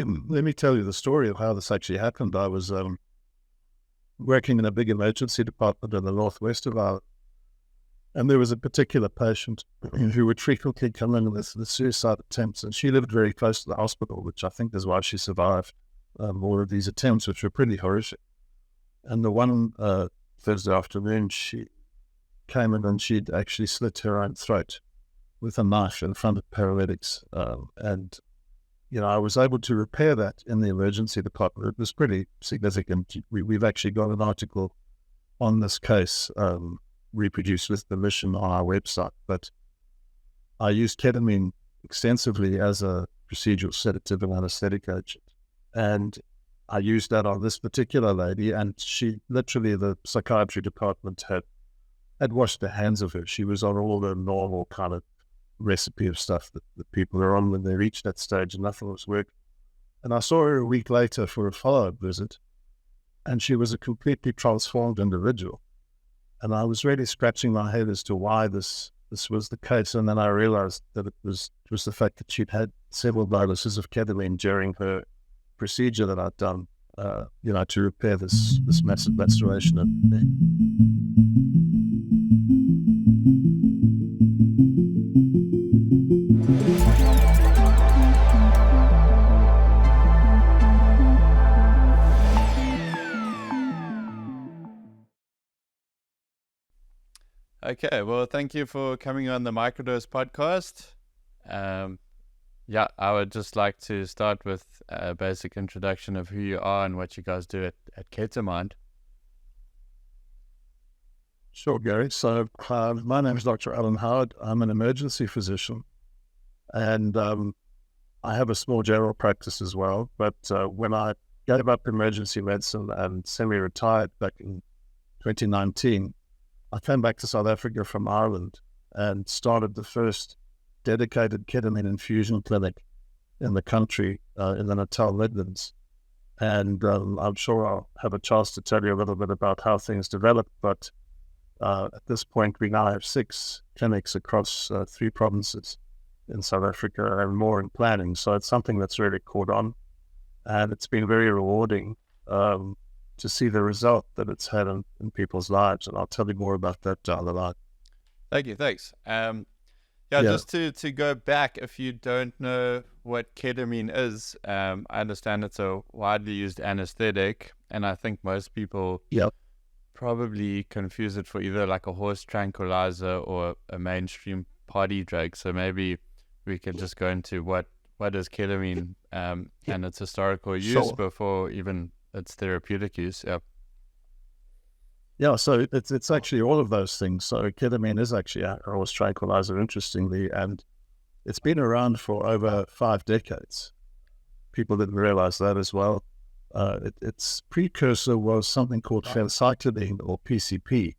let me tell you the story of how this actually happened. I was working in a big emergency department in the northwest of Ireland, and there was a particular patient who would frequently come in with suicide attempts, and she lived very close to the hospital, which I think is why she survived all of these attempts, which were pretty horrific. And the one Thursday afternoon, she came in and she'd actually slit her own throat with a knife in front of paramedics. And I was able to repair that in the emergency department. It was pretty significant. We've actually got an article on this case reproduced with permission on our website. But I used ketamine extensively as a procedural sedative and anesthetic agent. And I used that on this particular lady, and she literally, the psychiatry department had washed their hands of her. She was on all the normal kind of recipe of stuff that people are on when they reach that stage, and nothing was working. And I saw her a week later for a follow-up visit, and she was a completely transformed individual. And I was really scratching my head as to why this was the case. And then I realized that it was the fact that she'd had several doses of ketamine during her procedure that I'd done, to repair this massive laceration of the neck. Okay, well, thank you for coming on the Microdose podcast. I would just like to start with a basic introduction of who you are and what you guys do at Ketamine. Sure, Gary. So my name is Dr. Alan Howard. I'm an emergency physician, and I have a small general practice as well. But when I gave up emergency medicine and semi-retired back in 2019, I came back to South Africa from Ireland and started the first dedicated ketamine infusion clinic in the country, in the Natal Midlands. And I'm sure I'll have a chance to tell you a little bit about how things developed. But at this point, we now have 6 clinics across 3 provinces in South Africa and more in planning. So it's something that's really caught on. And it's been very rewarding to see the result that it's had in people's lives. And I'll tell you more about that down the line. Thank you. Thanks. Just to go back, if you don't know what ketamine is, I understand it's a widely used anesthetic, and I think most people probably confuse it for either like a horse tranquilizer or a mainstream party drug. So maybe we can just go into what is ketamine and its historical use before even its therapeutic use. So it's actually all of those things. So ketamine is actually a horse tranquilizer, interestingly, and it's been around for over 5 decades. People didn't realize that as well. Its precursor was something called phencyclidine, or PCP,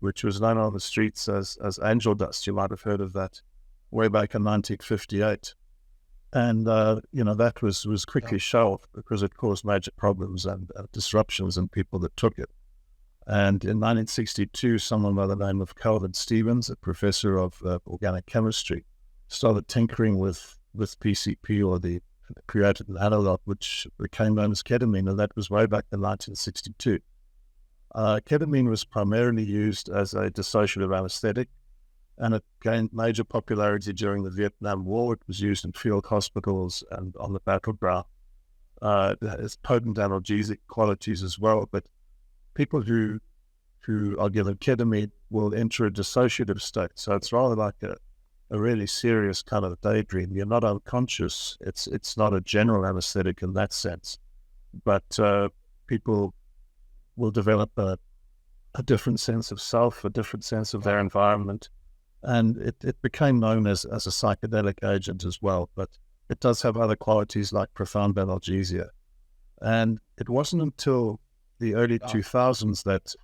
which was known on the streets as angel dust. You might have heard of that way back in 1958. And, that was quickly shelved because it caused major problems and disruptions in people that took it. And in 1962, someone by the name of Calvin Stevens, a professor of organic chemistry, started tinkering with PCP, or created an analog which became known as ketamine, and that was way back in 1962. Ketamine was primarily used as a dissociative anesthetic, and it gained major popularity during the Vietnam War. It was used in field hospitals and on the battleground. It has potent analgesic qualities as well, but people who are given ketamine will enter a dissociative state. So it's rather like a really serious kind of daydream. You're not unconscious. It's not a general anesthetic in that sense, but people will develop a different sense of self, a different sense of their environment. And it became known as a psychedelic agent as well, but it does have other qualities like profound analgesia. And it wasn't until the early 2000s that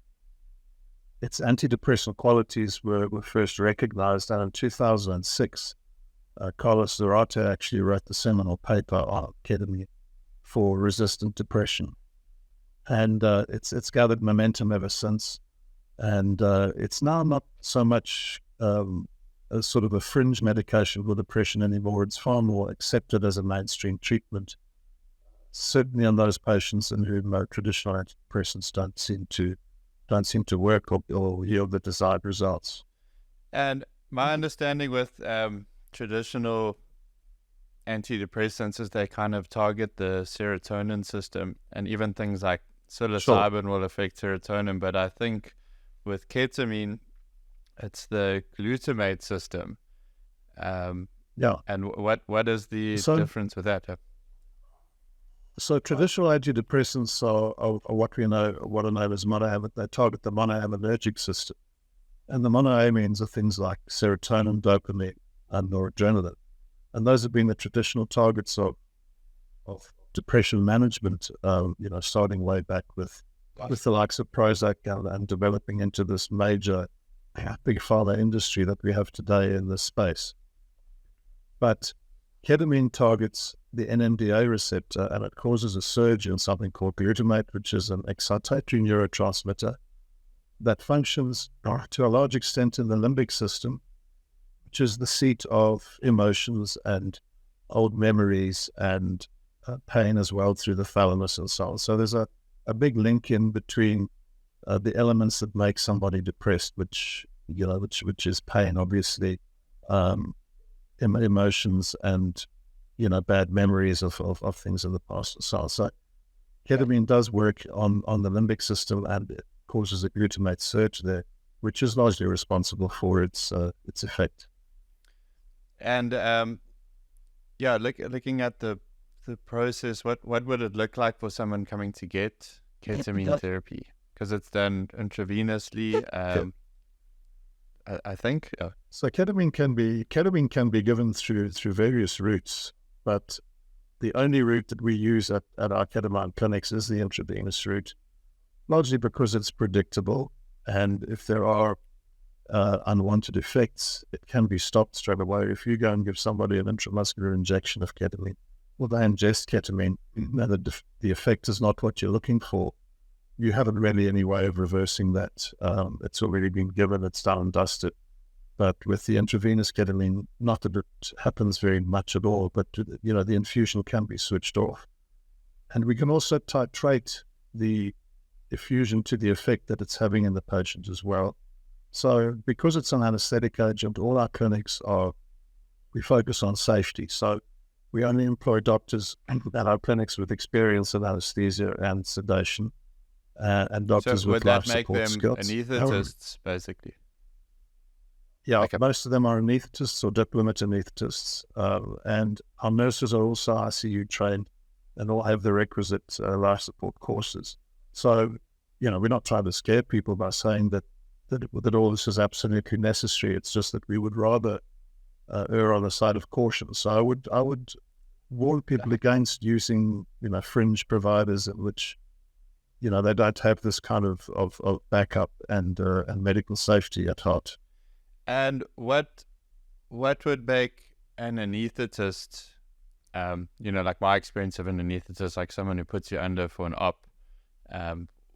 its antidepressant qualities were first recognized. And in 2006, Carlos Zarate actually wrote the seminal paper on ketamine for resistant depression. And it's gathered momentum ever since. And it's now not so much a sort of a fringe medication for depression anymore. It's far more accepted as a mainstream treatment. certainly on those patients in whom traditional antidepressants don't seem to work or yield the desired results. And my understanding with traditional antidepressants is they kind of target the serotonin system, and even things like psilocybin will affect serotonin. But I think with ketamine, it's the glutamate system. And what is the difference with that? So traditional antidepressants are what are known as monoamine. They target the monoaminergic system. And the monoamines are things like serotonin, dopamine, and noradrenaline. And those have been the traditional targets of depression management, starting way back with the likes of Prozac and developing into this major big pharma industry that we have today in this space. But ketamine targets the NMDA receptor, and it causes a surge in something called glutamate, which is an excitatory neurotransmitter that functions to a large extent in the limbic system, which is the seat of emotions and old memories and pain as well, through the thalamus and so on. So there's a big link in between the elements that make somebody depressed, which is pain, obviously, emotions and bad memories of things in the past and so on. So ketamine does work on the limbic system, and it causes a glutamate surge there, which is largely responsible for its effect. And looking at the process, what would it look like for someone coming to get ketamine therapy? Because it's done intravenously, I think. So ketamine can be given through various routes, but the only route that we use at our ketamine clinics is the intravenous route, largely because it's predictable, and if there are unwanted effects, it can be stopped straight away. If you go and give somebody an intramuscular injection of ketamine, or they ingest ketamine, and the effect is not what you're looking for, you haven't really any way of reversing that. It's already been given, it's done and dusted. But with the intravenous ketamine, not that it happens very much at all, but the infusion can be switched off. And we can also titrate the infusion to the effect that it's having in the patient as well. So because it's an anesthetic agent, all our clinics we focus on safety. So we only employ doctors at our clinics with experience in anesthesia and sedation, and doctors with life support skills. So would that make them anesthetists, basically? Yeah, Okay. Most of them are anesthetists or diplomat anesthetists, and our nurses are also ICU trained and all have the requisite life support courses. So, we're not trying to scare people by saying that all this is absolutely necessary. It's just that we would rather err on the side of caution. So I would warn people against using fringe providers in which they don't have this kind of backup and medical safety at heart. And what would make an anesthetist, like my experience of an anesthetist, like someone who puts you under for an op,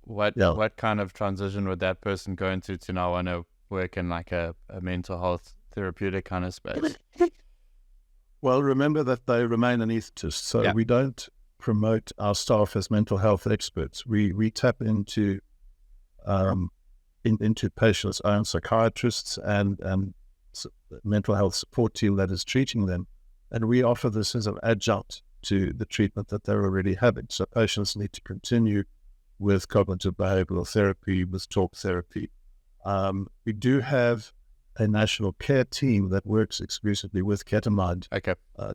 what kind of transition would that person go into to now want to work in like a mental health therapeutic kind of space? Well, remember that they remain anesthetists, so we don't promote our staff as mental health experts. We tap into patients' own psychiatrists and mental health support team that is treating them, and we offer this as an adjunct to the treatment that they're already having. So patients need to continue with cognitive behavioral therapy, with talk therapy. We do have a national care team that works exclusively with ketamine,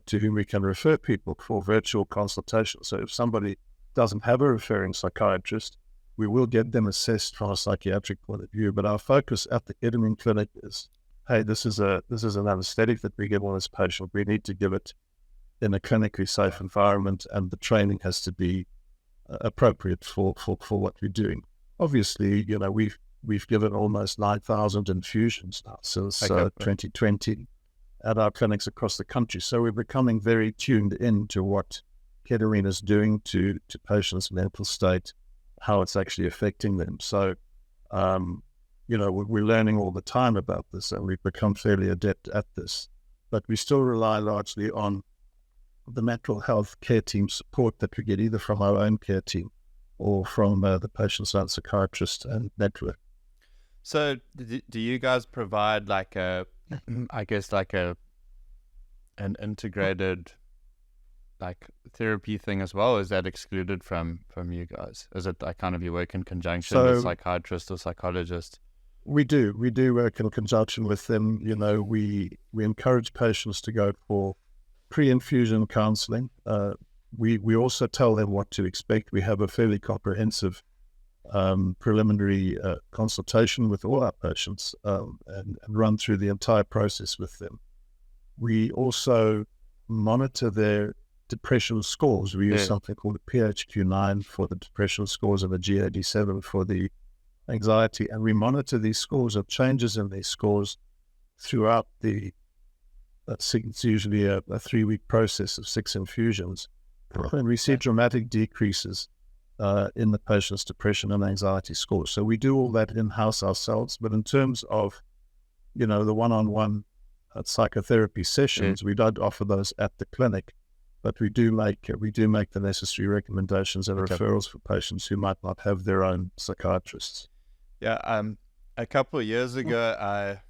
to whom we can refer people for virtual consultations. So if somebody doesn't have a referring psychiatrist, we will get them assessed from a psychiatric point of view. But our focus at the ketamine clinic is, hey, this is an anesthetic that we give on this patient. We need to give it in a clinically safe environment, and the training has to be appropriate for what we're doing. Obviously, we've given almost 9,000 infusions now since 2020 at our clinics across the country. So we're becoming very tuned in to what ketamine is doing to patients' mental state, how it's actually affecting them. So, we're learning all the time about this, and we've become fairly adept at this. But we still rely largely on the mental health care team support that we get either from our own care team or from the patient's own psychiatrist and network. So do you guys provide like an integrated like therapy thing as well? Or is that excluded from you guys? Is it like kind of you work in conjunction with psychiatrists or psychologists? We do work in conjunction with them. We encourage patients to go for pre-infusion counseling. We also tell them what to expect. We have a fairly comprehensive preliminary consultation with all our patients and run through the entire process with them. We also monitor their depression scores. We use something called a PHQ-9 for the depression scores and a GAD-7 for the anxiety, and we monitor these scores of changes in these scores throughout it's usually a 3-week process of 6 infusions. And we see dramatic decreases in the patient's depression and anxiety scores. So we do all that in-house ourselves, but in terms of, the one-on-one psychotherapy sessions, we don't offer those at the clinic, but we do make the necessary recommendations and referrals for patients who might not have their own psychiatrists. Yeah, a couple of years ago,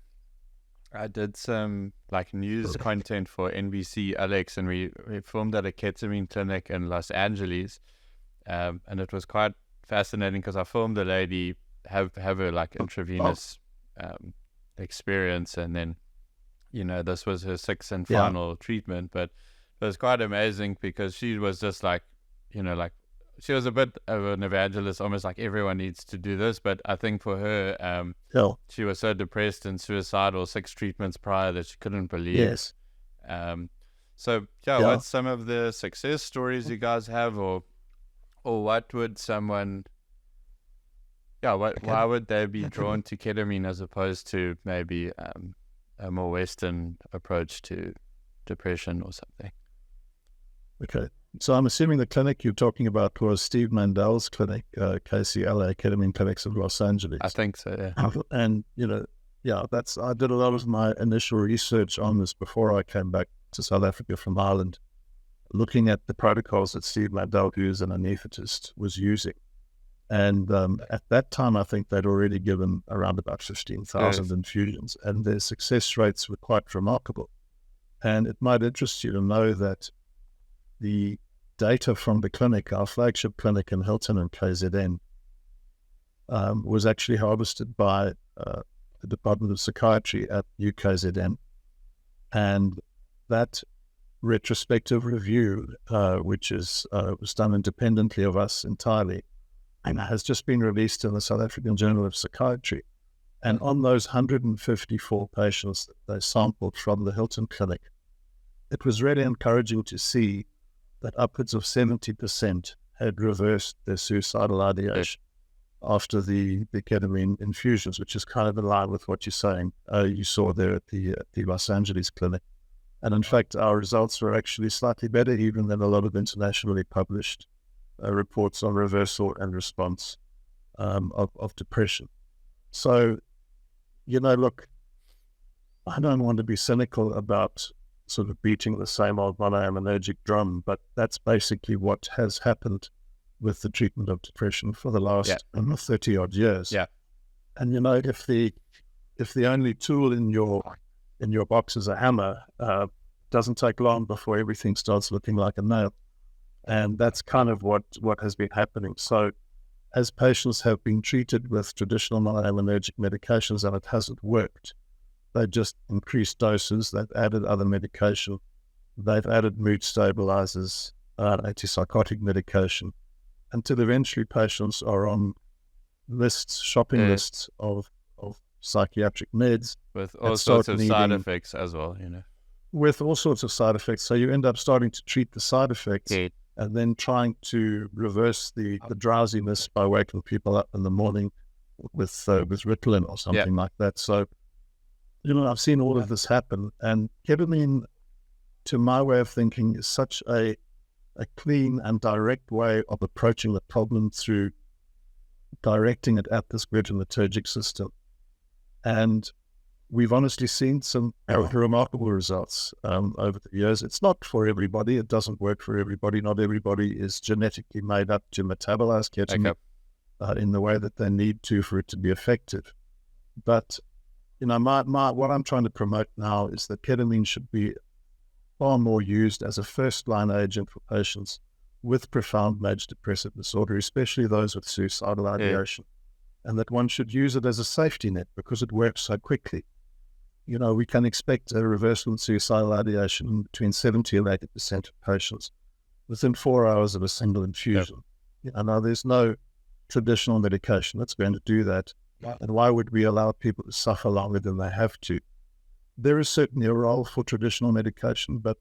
I did some like news content for NBC Alex, and we filmed at a ketamine clinic in Los Angeles, and it was quite fascinating because I filmed a lady have her like intravenous experience, and then this was her 6th and final treatment, but it was quite amazing because she was just like she was a bit of an evangelist, almost like everyone needs to do this. But I think for her, she was so depressed and suicidal 6 treatments prior that she couldn't believe. Yes. What's some of the success stories you guys have, or what would someone, why would they be drawn to ketamine as opposed to maybe a more Western approach to depression or something? Okay. So I'm assuming the clinic you're talking about was Steve Mandel's clinic, KCLA, Ketamine Clinics of Los Angeles. I think so, yeah. And, I did a lot of my initial research on this before I came back to South Africa from Ireland, looking at the protocols that Steve Mandel, who's an anesthetist, was using. And at that time, I think they'd already given around about 15,000 infusions, and their success rates were quite remarkable. And it might interest you to know that the data from the clinic, our flagship clinic in Hilton and KZN, was actually harvested by the Department of Psychiatry at UKZN. And that retrospective review, which was done independently of us entirely, and has just been released in the South African Journal of Psychiatry. And on those 154 patients that they sampled from the Hilton Clinic, it was really encouraging to see that upwards of 70% had reversed their suicidal ideation after the ketamine infusions, which is kind of in line with what you're saying. You saw there at the Los Angeles clinic. And in fact, our results were actually slightly better even than a lot of internationally published reports on reversal and response of depression. So, look, I don't want to be cynical about sort of beating the same old monoaminergic drum, but that's basically what has happened with the treatment of depression for the last 30 odd years. Yeah. And if the only tool in your box is a hammer, doesn't take long before everything starts looking like a nail. And that's kind of what has been happening. So as patients have been treated with traditional monoaminergic medications and it hasn't worked, they've just increased doses, they've added other medication, they've added mood stabilizers, antipsychotic medication, until eventually patients are on shopping lists of psychiatric meds. With all sorts of side effects as well, With all sorts of side effects. So you end up starting to treat the side effects and then trying to reverse the drowsiness by waking people up in the morning with Ritalin or something like that. So, I've seen all of this happen, and ketamine, to my way of thinking, is such a clean and direct way of approaching the problem through directing it at this glutamatergic system. And we've honestly seen some remarkable results over the years. It's not for everybody. It doesn't work for everybody. Not everybody is genetically made up to metabolize ketamine in the way that they need to for it to be effective. But, you know, what I'm trying to promote now is that ketamine should be far more used as a first-line agent for patients with profound major depressive disorder, especially those with suicidal ideation, and that one should use it as a safety net because it works so quickly. You know, we can expect a reversal in suicidal ideation between 70 and 80% of patients within 4 hours of a single infusion. You know, there's no traditional medication that's going to do that. And why would we allow people to suffer longer than they have to? There is certainly a role for traditional medication, but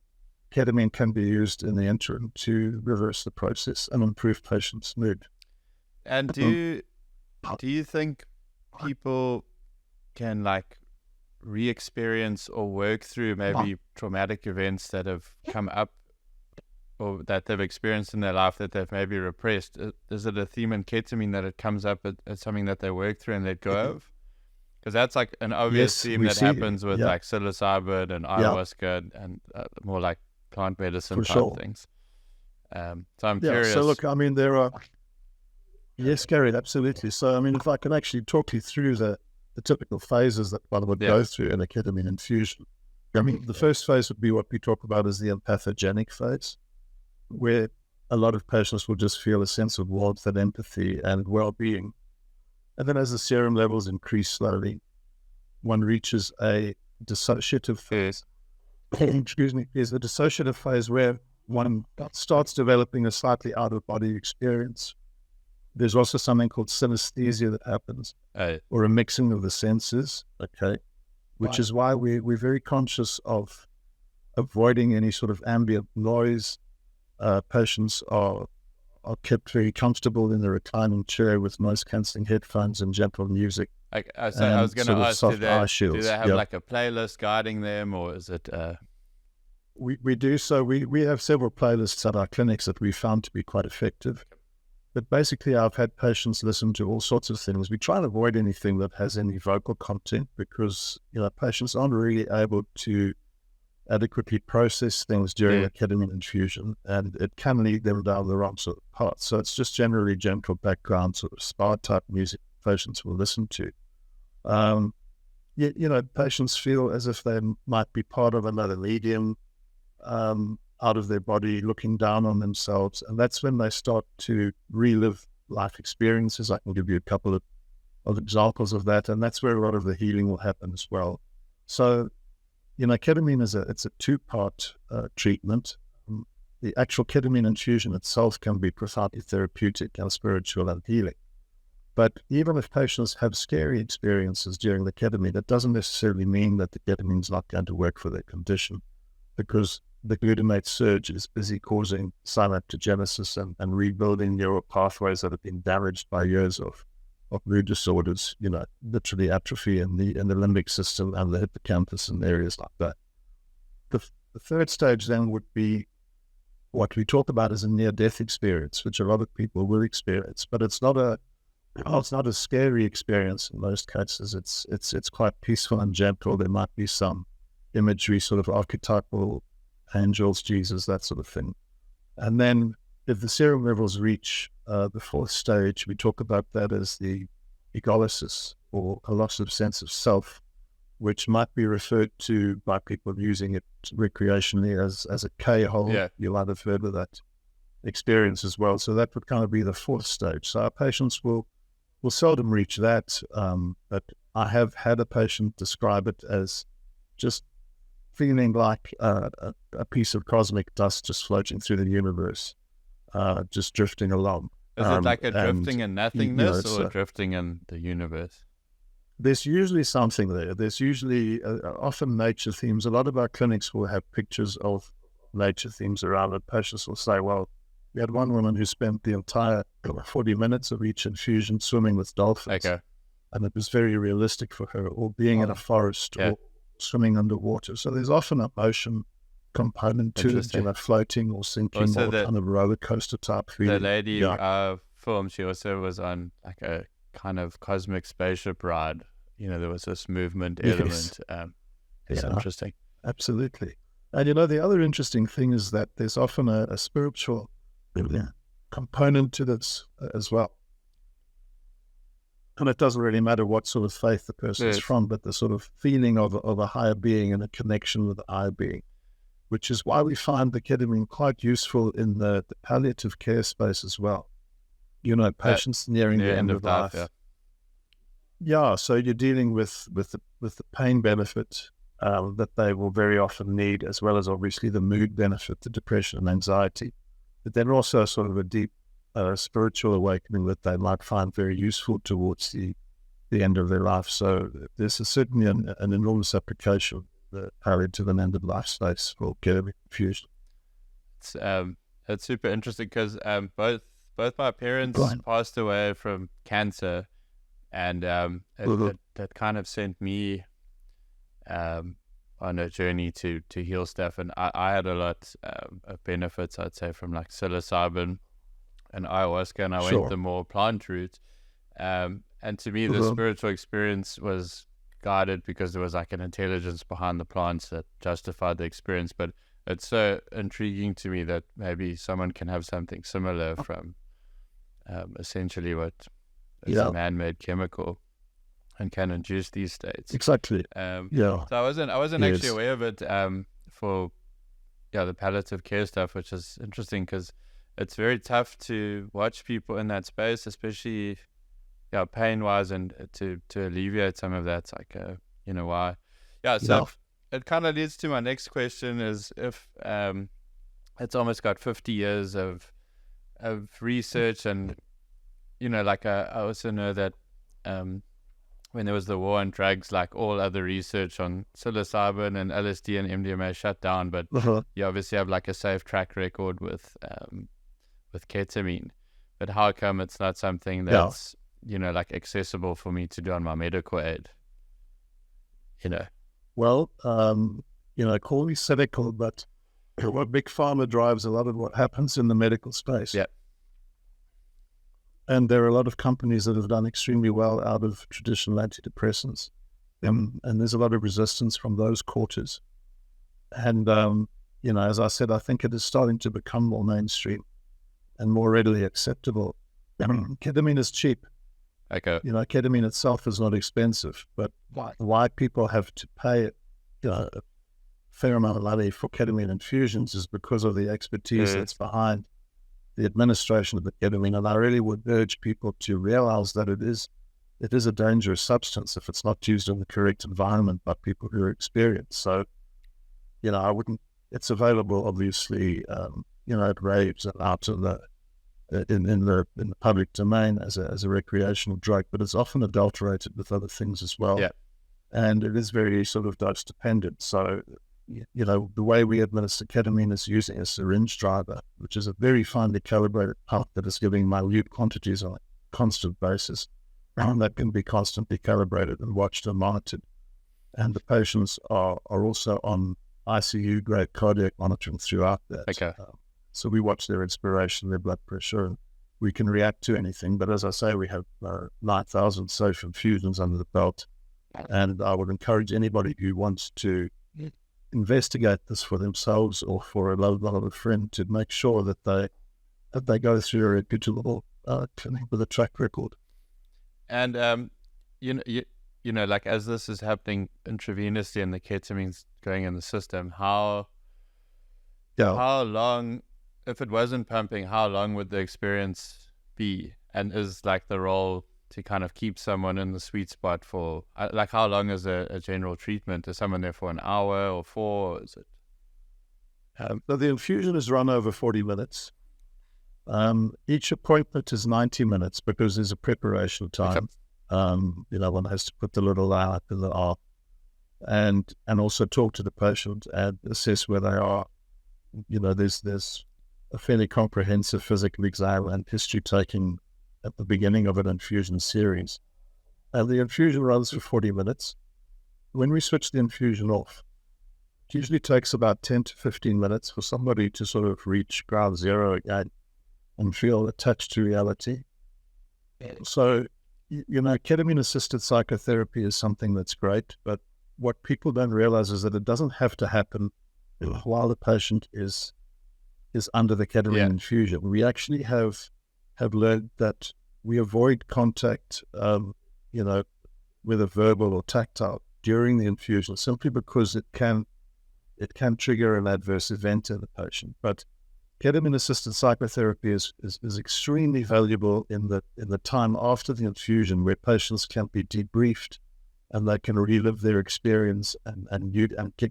ketamine can be used in the interim to reverse the process and improve patients' mood. And do you think people can like re-experience or work through maybe traumatic events that have come up or that they've experienced in their life that they've maybe repressed? Is it a theme in ketamine that it comes up as something that they work through and let go of? Because that's like an obvious theme that happens with like psilocybin and ayahuasca and more like plant medicine type things. So I'm curious. So look, I mean, there are... Yes, Gary, absolutely. So, I mean, if I can actually talk you through the typical phases that one would go through in a ketamine infusion. I mean, the first phase would be what we talk about as the empathogenic phase, where a lot of patients will just feel a sense of warmth and empathy and well-being. And then as the serum levels increase slowly, one reaches a dissociative phase. Excuse me, is a dissociative phase where one starts developing a slightly out-of-body experience. There's also something called synesthesia that happens, or a mixing of the senses, which is why we're very conscious of avoiding any sort of ambient noise. Patients are kept very comfortable in the reclining chair with noise-cancelling headphones and gentle music. I was going to ask, do they have like a playlist guiding them, or is it... We do. So we have several playlists at our clinics that we found to be quite effective. But basically, I've had patients listen to all sorts of things. We try and avoid anything that has any vocal content because, you know, patients aren't really able to adequately process things during a ketamine infusion, and it can lead them down the wrong sort of path. So it's just generally gentle background sort of spa-type music patients will listen to. You know, patients feel as if they might be part of another medium, out of their body, looking down on themselves. And that's when they start to relive life experiences. I can give you a couple of examples of that. And that's where a lot of the healing will happen as well. So, you know, ketamine it's a two-part treatment. The actual ketamine infusion itself can be profoundly therapeutic and spiritual and healing. But even if patients have scary experiences during the ketamine, it doesn't necessarily mean that the ketamine is not going to work for their condition, because the glutamate surge is busy causing synaptogenesis and rebuilding neural pathways that have been damaged by years of mood disorders, you know, literally atrophy in the limbic system and the hippocampus and areas like that. The third stage then would be what we talk about as a near-death experience, which a lot of people will experience, but it's not a scary experience in most cases. It's quite peaceful and gentle. There might be some imagery, sort of archetypal angels, Jesus, that sort of thing. And then if the serum levels reach the fourth stage, we talk about that as the egolysis, or a loss of sense of self, which might be referred to by people using it recreationally as a K-hole. Yeah. You might have heard of that experience as well. So that would kind of be the fourth stage. So our patients will seldom reach that, but I have had a patient describe it as just feeling like a piece of cosmic dust just floating through the universe, just drifting along. Is it like a drifting in nothingness, or drifting in the universe? There's usually something there. There's usually often nature themes. A lot of our clinics will have pictures of nature themes around it. Patients will say, well, we had one woman who spent the entire 40 minutes of each infusion swimming with dolphins. Okay. And it was very realistic for her, or being in a forest, or swimming underwater. So there's often a motion component to it, you know, floating or sinking, also or kind of roller coaster type feeling. The lady film, she also was on like a kind of cosmic spaceship ride, there was this movement element. It's interesting. Absolutely. And the other interesting thing is that there's often a spiritual component to this as well. And it doesn't really matter what sort of faith the person is from, but the sort of feeling of a higher being and a connection with the higher being, which is why we find the ketamine quite useful in the palliative care space as well. Patients nearing the end of life. Yeah, so you're dealing with the pain benefit that they will very often need, as well as obviously the mood benefit, the depression and anxiety. But then also sort of a deep spiritual awakening that they might find very useful towards the end of their life. So there's certainly an enormous application of the palliative and end of life space for ketamine infusion. It's super interesting because both my parents passed away from cancer, and that kind of sent me on a journey to heal stuff. And I had a lot of benefits, I'd say, from like psilocybin and ayahuasca, and I went the more plant route. And to me, the spiritual experience was guided because there was like an intelligence behind the plants that justified the experience. But it's so intriguing to me that maybe someone can have something similar from essentially what is a man-made chemical and can induce these states. Exactly. So I wasn't actually aware of it for the palliative care stuff, which is interesting because it's very tough to watch people in that space, especially pain-wise, and to alleviate some of that. Like why? It kind of leads to my next question: is if it's almost got 50 years of research, and I also know that when there was the war on drugs, like all other research on psilocybin and LSD and MDMA shut down, but you obviously have like a safe track record with ketamine. But how come it's not something that's like accessible for me to do on my medical aid? Well, call me cynical, but what big pharma drives a lot of what happens in the medical space. Yeah. And there are a lot of companies that have done extremely well out of traditional antidepressants. And there's a lot of resistance from those quarters. And, as I said, I think it is starting to become more mainstream and more readily acceptable. Ketamine is cheap. Okay. Ketamine itself is not expensive, but why people have to pay a fair amount of money for ketamine infusions is because of the expertise that's behind the administration of the ketamine. And I really would urge people to realize that it is a dangerous substance if it's not used in the correct environment by people who are experienced. So, it's available obviously, at raves and out in the public domain as a recreational drug, but it's often adulterated with other things as well. Yeah. And it is very sort of dose dependent. So, the way we administer ketamine is using a syringe driver, which is a very finely calibrated pump that is giving minute quantities on a constant basis. And that can be constantly calibrated and watched and monitored. And the patients are also on ICU-grade cardiac monitoring throughout that. Okay. So we watch their respiration, their blood pressure, and we can react to anything. But as I say, we have 9,000 safe infusions under the belt. And I would encourage anybody who wants to investigate this for themselves or for a loved one or a friend to make sure that they go through a reputable clinic with a track record. And like as this is happening intravenously and the ketamine's going in the system, how long, if it wasn't pumping, how long would the experience be? And is like the role to kind of keep someone in the sweet spot for, like, how long is a general treatment? Is someone there for an hour or 4? Or is it? So the infusion is run over 40 minutes. Each appointment is 90 minutes because there's a preparation time. One has to put the little line up in the arm and also talk to the patient and assess where they are. There's a fairly comprehensive physical exam and history taking at the beginning of an infusion series. And the infusion runs for 40 minutes. When we switch the infusion off, it usually takes about 10 to 15 minutes for somebody to sort of reach ground zero again and feel attached to reality. So, ketamine-assisted psychotherapy is something that's great, but what people don't realize is that it doesn't have to happen while the patient is under the ketamine infusion. We actually have learned that we avoid contact, whether verbal or tactile, during the infusion, simply because it can trigger an adverse event in the patient. But ketamine-assisted psychotherapy is extremely valuable in the time after the infusion, where patients can be debriefed and they can relive their experience and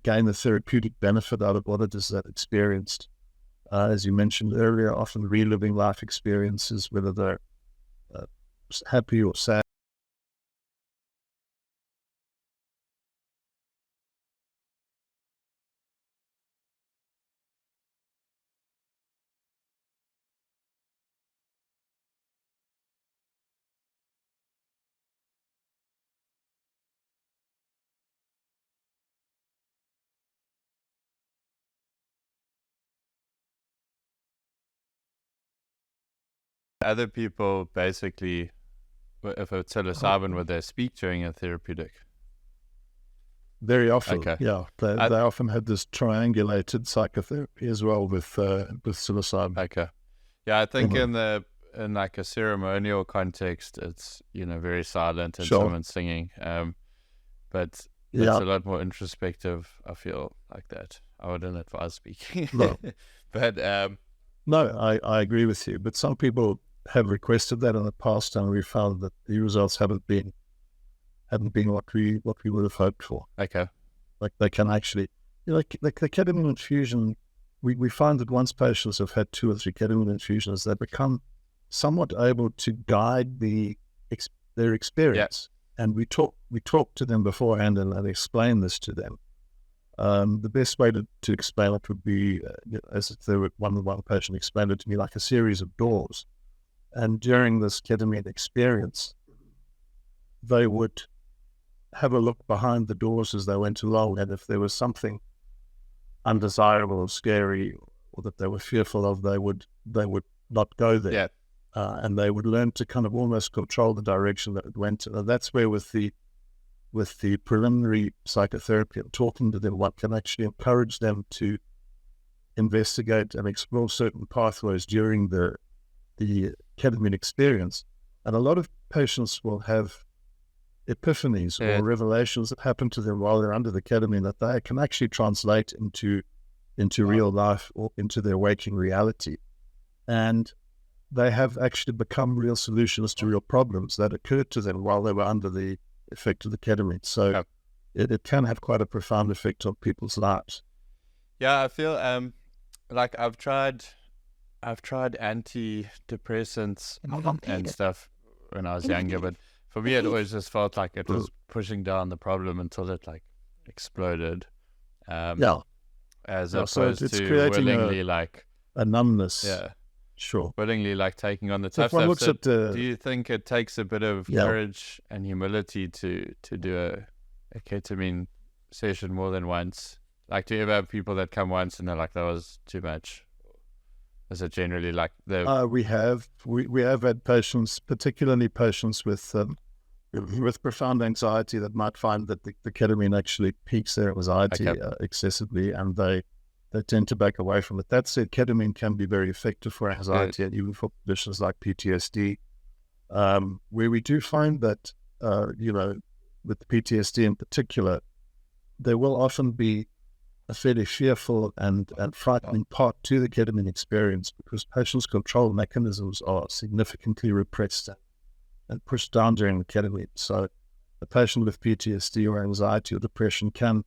gain the therapeutic benefit out of what it is that experienced. As you mentioned earlier, often reliving life experiences, whether they're happy or sad. Other people basically, if it's psilocybin, would they speak during a therapeutic? Very often, yeah. They often have this triangulated psychotherapy as well with psilocybin. Okay. Yeah, I think in like a ceremonial context, it's, very silent and someone's singing. But it's a lot more introspective, I feel, like that. I wouldn't advise speaking. No. But no, I agree with you. But some people have requested that in the past, and we found that the results haven't been what we would have hoped for. Okay. Like they can actually, like the ketamine infusion, we find that once patients have had 2 or 3 ketamine infusions, they become somewhat able to guide their experience. Yeah. And we talk to them beforehand and explain this to them. The best way to explain it would be, as if there were one patient explained it to me, like a series of doors. And during this ketamine experience, they would have a look behind the doors as they went along, and if there was something undesirable or scary or that they were fearful of, they would not go there. Yeah. And they would learn to kind of almost control the direction that it went in. And that's where with the preliminary psychotherapy and talking to them, one can actually encourage them to investigate and explore certain pathways during the ketamine experience. And a lot of patients will have epiphanies or revelations that happen to them while they're under the ketamine that they can actually translate into real life or into their waking reality. And they have actually become real solutions to real problems that occurred to them while they were under the effect of the ketamine. So it can have quite a profound effect on people's lives. Yeah, I feel like I've tried antidepressants and stuff when I was younger, but for me it always just felt like it was pushing down the problem until it like exploded. As opposed to willingly a numbness. Yeah. Sure. Willingly like taking on the tough stuff. So do you think it takes a bit of courage and humility to do a ketamine session more than once? Like, do you ever have people that come once and they're like, that was too much? Is it generally like we have had patients, particularly patients with profound anxiety, that might find that the ketamine actually piques their anxiety excessively, and they tend to back away from it. That said, ketamine can be very effective for anxiety and even for conditions like PTSD, where we do find that, with PTSD in particular, there will often be a fairly fearful and frightening part to the ketamine experience, because patients' control mechanisms are significantly repressed and pushed down during the ketamine. So a patient with PTSD or anxiety or depression can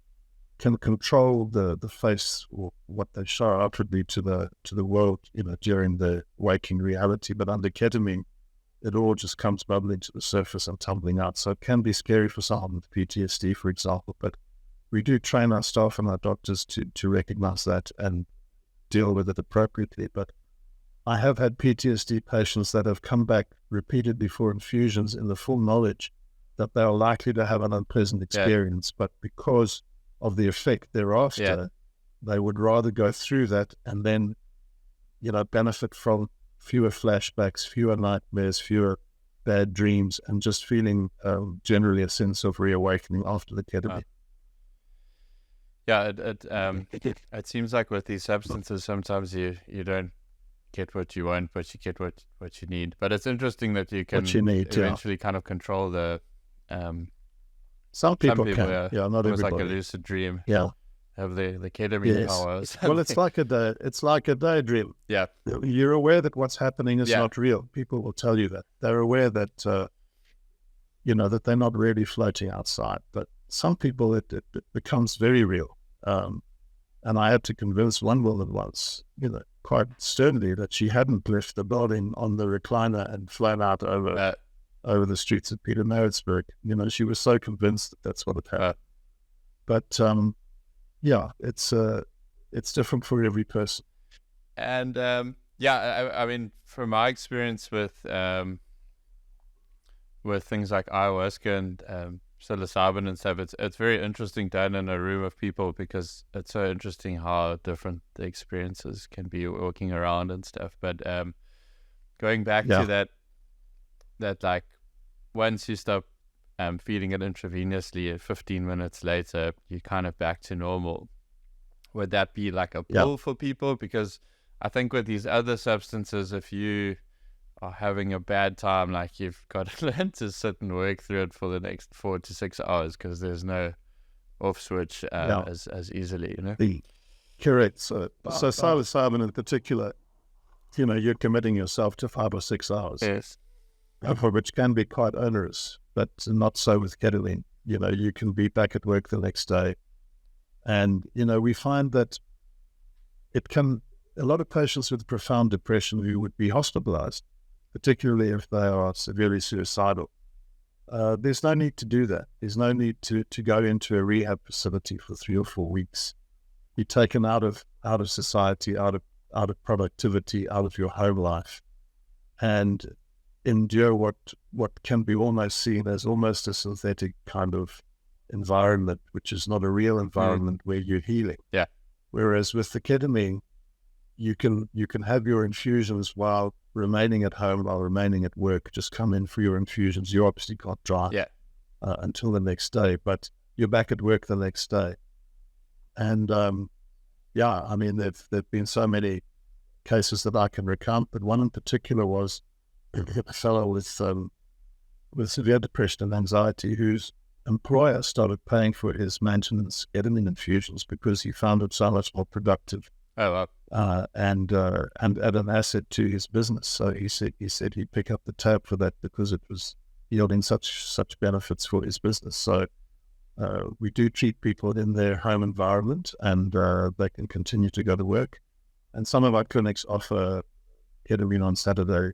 control the face or what they show outwardly to the world, during the waking reality. But under ketamine, it all just comes bubbling to the surface and tumbling out. So it can be scary for someone with PTSD, for example. But we do train our staff and our doctors to recognize that and deal with it appropriately. But I have had PTSD patients that have come back repeatedly for infusions in the full knowledge that they are likely to have an unpleasant experience, but because of the effect thereafter, they would rather go through that and then, benefit from fewer flashbacks, fewer nightmares, fewer bad dreams, and just feeling generally a sense of reawakening after the ketamine. Yeah, it seems like with these substances, sometimes you don't get what you want, but you get what you need. But it's interesting that you can eventually kind of control the. Some people can, not everybody. Like a lucid dream. Yeah. Have the ketamine powers. Well, it's like a daydream. Yeah. You're aware that what's happening is not real. People will tell you that. They're aware that, that they're not really floating outside. But some people, it becomes very real. And I had to convince one woman once, quite sternly, that she hadn't left the building on the recliner and flown out over the streets of Pietermaritzburg. She was so convinced that that's what had happened. But, it's different for every person. And I mean, from my experience with things like ayahuasca and psilocybin and stuff, it's very interesting done in a room of people, because it's so interesting how different the experiences can be walking around and stuff. But going back to that like once you stop feeding it intravenously, 15 minutes later, you're kind of back to normal. Would that be like a pull for people? Because I think with these other substances, if you are having a bad time, like you've got to learn to sit and work through it for the next 4 to 6 hours, because there's no off switch as easily, Correct. So psilocybin in particular, you're committing yourself to 5 or 6 hours. Yes. Which can be quite onerous, but not so with ketamine. You can be back at work the next day. And, we find that a lot of patients with profound depression who would be hospitalized, particularly if they are severely suicidal, there's no need to do that. There's no need to go into a rehab facility for 3 or 4 weeks. Be taken out of society, out of productivity, out of your home life, and endure what can be almost seen as almost a synthetic kind of environment, which is not a real environment where you're healing. Yeah. Whereas with the ketamine, you can have your infusions while remaining at home, while remaining at work. Just come in for your infusions. You obviously can't drive until the next day, but you're back at work the next day. And I mean, there've been so many cases that I can recount, but one in particular was a fellow with severe depression and anxiety whose employer started paying for his maintenance ketamine infusions because he found it so much more productive. Oh, wow. And an asset to his business. So he said he'd pick up the tab for that because it was yielding such benefits for his business. So we do treat people in their home environment, and they can continue to go to work. And some of our clinics offer ketamine on Saturday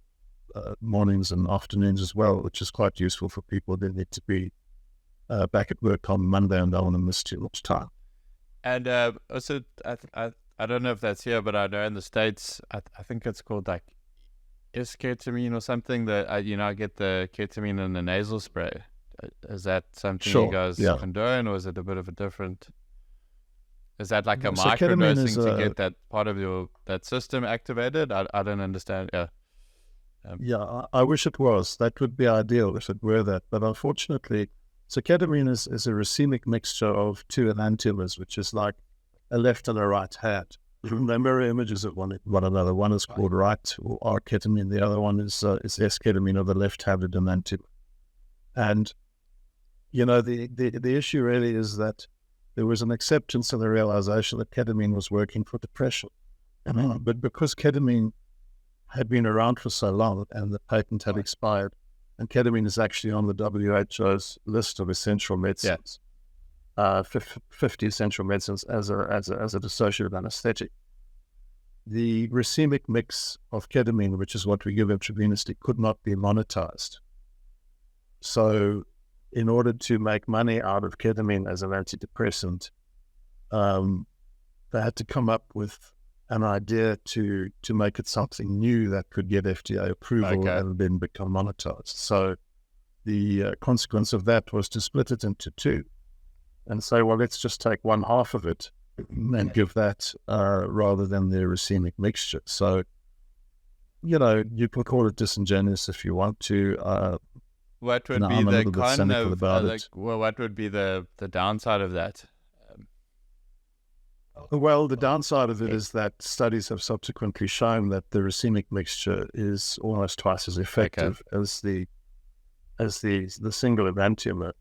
mornings and afternoons as well, which is quite useful for people that need to be back at work on Monday and don't want to miss too much time. And also, I don't know if that's here, but I know in the States, I think it's called like S-ketamine or something. That I get the ketamine in the nasal spray. Is that something you guys condone, or is it a bit of a different? Is that like a microdosing to get that part of that system activated? I don't understand. Yeah. I wish it was. That would be ideal if it were that. But unfortunately, so ketamine is a racemic mixture of 2 enantiomers, which is like a left and a right hand. They mirror images of one another. One is called right or R-ketamine. The other one is S-ketamine, or the left-handed enantiomer. And, the issue really is that there was an acceptance and a realization that ketamine was working for depression. But because ketamine had been around for so long and the patent had expired, and ketamine is actually on the WHO's list of essential medicines, 50 essential medicines as an associated anesthetic. The racemic mix of ketamine, which is what we give intravenously, could not be monetized. So in order to make money out of ketamine as an antidepressant, they had to come up with an idea to make it something new that could get FDA approval and then become monetized. So the consequence of that was to split it into 2 and say, well, let's just take one half of it and give that rather than the racemic mixture. So you can call it disingenuous if you want to. What would be the kind of what would be the downside of that? Well, the downside of it is that studies have subsequently shown that the racemic mixture is almost twice as effective as the single enantiomer.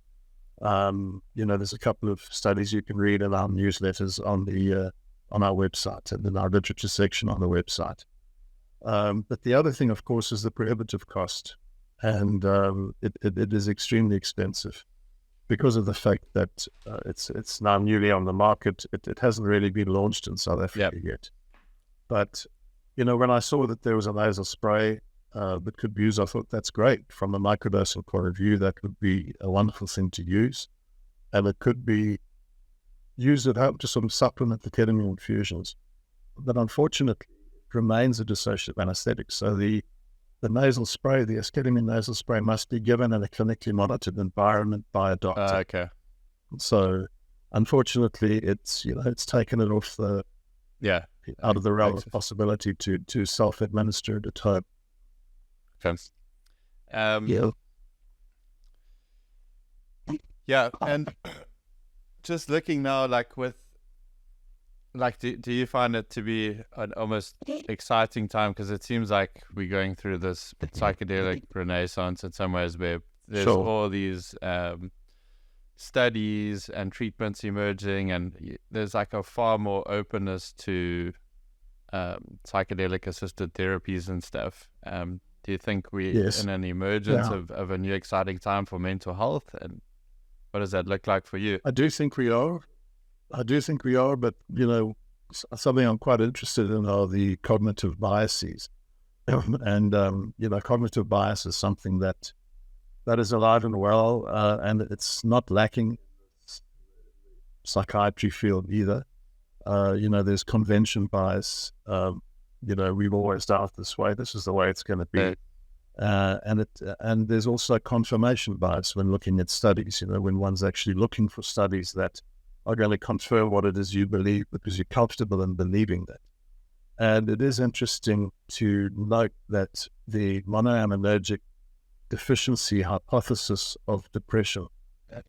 There's a couple of studies you can read in our newsletters on our website and in our literature section on the website. But the other thing, of course, is the prohibitive cost, and it is extremely expensive because of the fact that it's now newly on the market. It hasn't really been launched in South Africa yet. But when I saw that there was a nasal spray that could be used, I thought that's great. From a microdosing point of view, that would be a wonderful thing to use, and it could be used at home to sort of supplement the ketamine infusions. But unfortunately, it remains a dissociative anesthetic. So the nasal spray, the S-ketamine nasal spray, must be given in a clinically monitored environment by a doctor. So unfortunately, it's taken it off out of the realm of possibility to self-administer it at home. And just looking now, do you find it to be an almost exciting time? Because it seems like we're going through this psychedelic renaissance in some ways, where there's all these studies and treatments emerging, and there's like a far more openness to psychedelic assisted therapies and stuff. Do you think we're in an emergence of a new exciting time for mental health? And what does that look like for you? I do think we are, but something I'm quite interested in are the cognitive biases. And cognitive bias is something that is alive and well, and it's not lacking in the psychiatry field either. There's convention bias. We've always done it this way. This is the way it's going to be. And there's also confirmation bias when looking at studies. When one's actually looking for studies that are going to confirm what it is you believe because you're comfortable in believing that. And it is interesting to note that the monoaminergic deficiency hypothesis of depression